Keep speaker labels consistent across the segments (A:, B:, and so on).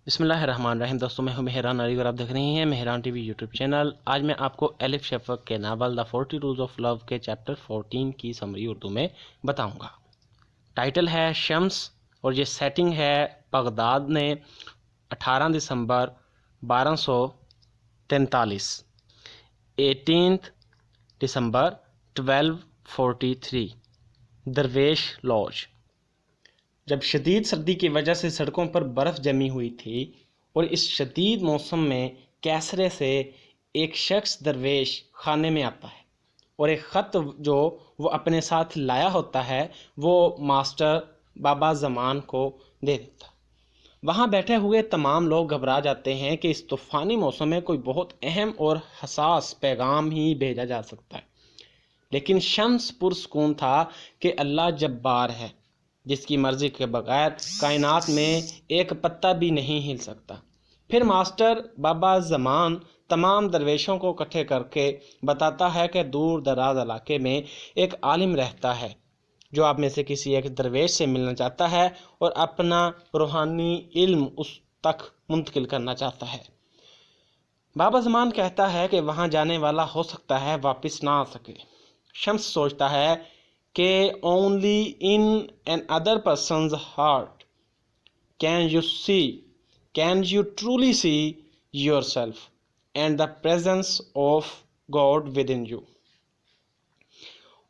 A: بسم اللہ الرحمن الرحیم۔ دوستوں میں ہوں مہران علی اور آپ دیکھ رہے ہیں Mehran TV YouTube channel. آج میں آپ کو الف شفق کے novel the 40 rules of love کے چیپٹر 14 کی سمری اردو میں بتاؤں گا۔ ٹائٹل ہے شمس اور یہ سیٹنگ ہے بغداد نے 18 دسمبر 1243، 18 دسمبر 1243، درویش لاج۔ جب شدید سردی کی وجہ سے سڑکوں پر برف جمی ہوئی تھی اور اس شدید موسم میں کیسرے سے ایک شخص درویش خانے میں آتا ہے اور ایک خط جو وہ اپنے ساتھ لایا ہوتا ہے وہ ماسٹر بابا زمان کو دے دیتا۔ وہاں بیٹھے ہوئے تمام لوگ گھبرا جاتے ہیں کہ اس طوفانی موسم میں کوئی بہت اہم اور حساس پیغام ہی بھیجا جا سکتا ہے، لیکن شمس پرسکون تھا کہ اللہ جبار ہے جس کی مرضی کے بغیر کائنات میں ایک پتا بھی نہیں ہل سکتا۔ پھر ماسٹر بابا زمان تمام درویشوں کو اکٹھے کر کے بتاتا ہے کہ دور دراز علاقے میں ایک عالم رہتا ہے جو آپ میں سے کسی ایک درویش سے ملنا چاہتا ہے اور اپنا روحانی علم اس تک منتقل کرنا چاہتا ہے۔ بابا زمان کہتا ہے کہ وہاں جانے والا ہو سکتا ہے واپس نہ آ سکے۔ شمس سوچتا ہے کہ only in another person's heart can you truly see yourself and the presence of God within you،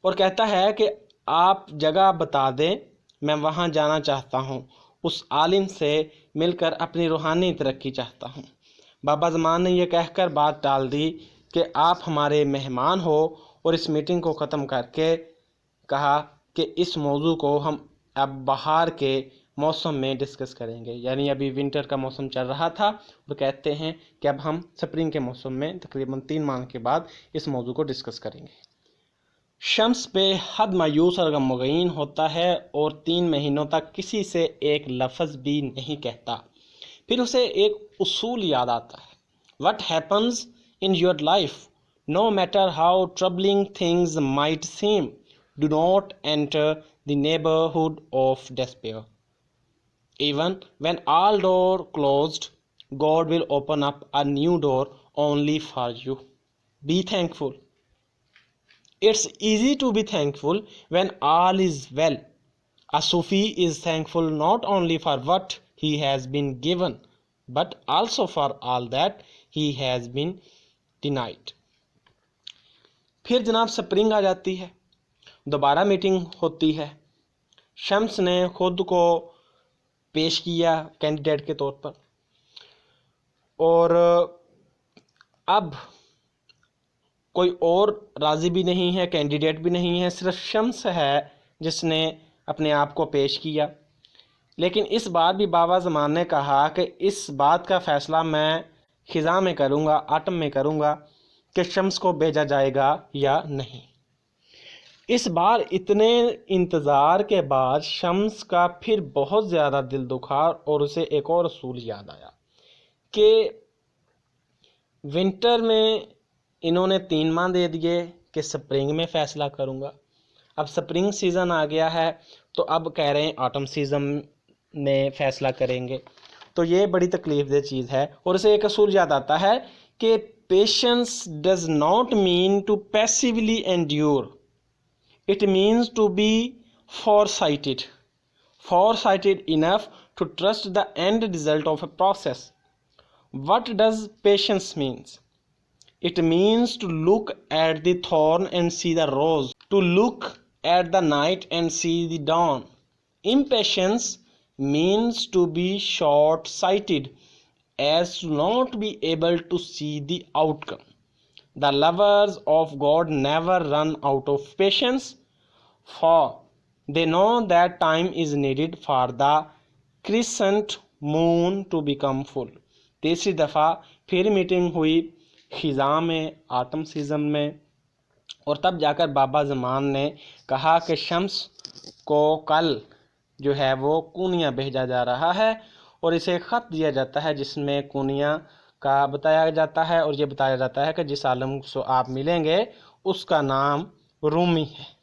A: اور کہتا ہے کہ آپ جگہ بتا دیں، میں وہاں جانا چاہتا ہوں، اس عالم سے مل کر اپنی روحانی ترقی چاہتا ہوں۔ بابا زمان نے یہ کہہ کر بات ٹال دی کہ آپ ہمارے مہمان ہو، اور اس میٹنگ کو ختم کر کے کہا کہ اس موضوع کو ہم اب بہار کے موسم میں ڈسکس کریں گے، یعنی ابھی ونٹر کا موسم چل رہا تھا، وہ کہتے ہیں کہ اب ہم سپرنگ کے موسم میں تقریباً 3 ماہ کے بعد اس موضوع کو ڈسکس کریں گے۔ شمس بے حد مایوس اور غمگین ہوتا ہے اور 3 مہینوں تک کسی سے ایک لفظ بھی نہیں کہتا۔ پھر اسے ایک اصول یاد آتا ہے، What happens in your life, no matter how troubling things might seem, do not enter the neighborhood of despair. Even when all doors closed, God will open up a new door only for you. Be thankful. It's easy to be thankful when all is well. A Sufi is thankful not only for what he has been given, but also for all that he has been denied. پھر جناب spring آ جاتی ہے، دوبارہ meeting ہوتی ہے۔ شمس نے خود کو پیش کیا کینڈیڈیٹ کے طور پر، اور اب کوئی اور راضی بھی نہیں ہے، کینڈیڈیٹ بھی نہیں ہے، صرف شمس ہے جس نے اپنے آپ کو پیش کیا۔ لیکن اس بار بھی بابا زمان نے کہا کہ اس بات کا فیصلہ میں خزاں میں کروں گا، آٹم میں کروں گا کہ شمس کو بھیجا جائے گا یا نہیں۔ اس بار اتنے انتظار کے بعد شمس کا پھر بہت زیادہ دل دکھا اور اسے ایک اور اصول یاد آیا کہ ونٹر میں انہوں نے 3 ماہ دے دیے کہ سپرنگ میں فیصلہ کروں گا، اب سپرنگ سیزن آ گیا ہے تو اب کہہ رہے ہیں آٹم سیزن میں فیصلہ کریں گے، تو یہ بڑی تکلیف دہ چیز ہے۔ اور اسے ایک اصول یاد آتا ہے کہ patience does not mean to passively endeavour, it means to be foresighted enough to trust the end result of a process. What does patience means? It means to look at the thorn and see the rose, to look at the night and see the dawn. Impatience means to be short-sighted as to not be able to see the outcome. The lovers of God never run out of patience, for they know that time is needed for the crescent moon to become full. تیسری دفعہ پھر meeting ہوئی خزاں میں، autumn season میں، اور تب جا کر بابا زمان نے کہا کہ شمس کو کل جو ہے وہ کونیا بھیجا جا رہا ہے، اور اسے خط دیا جاتا ہے جس میں کونیا کا بتایا جاتا ہے، اور یہ بتایا جاتا ہے کہ جس عالم سے آپ ملیں گے اس کا نام رومی ہے۔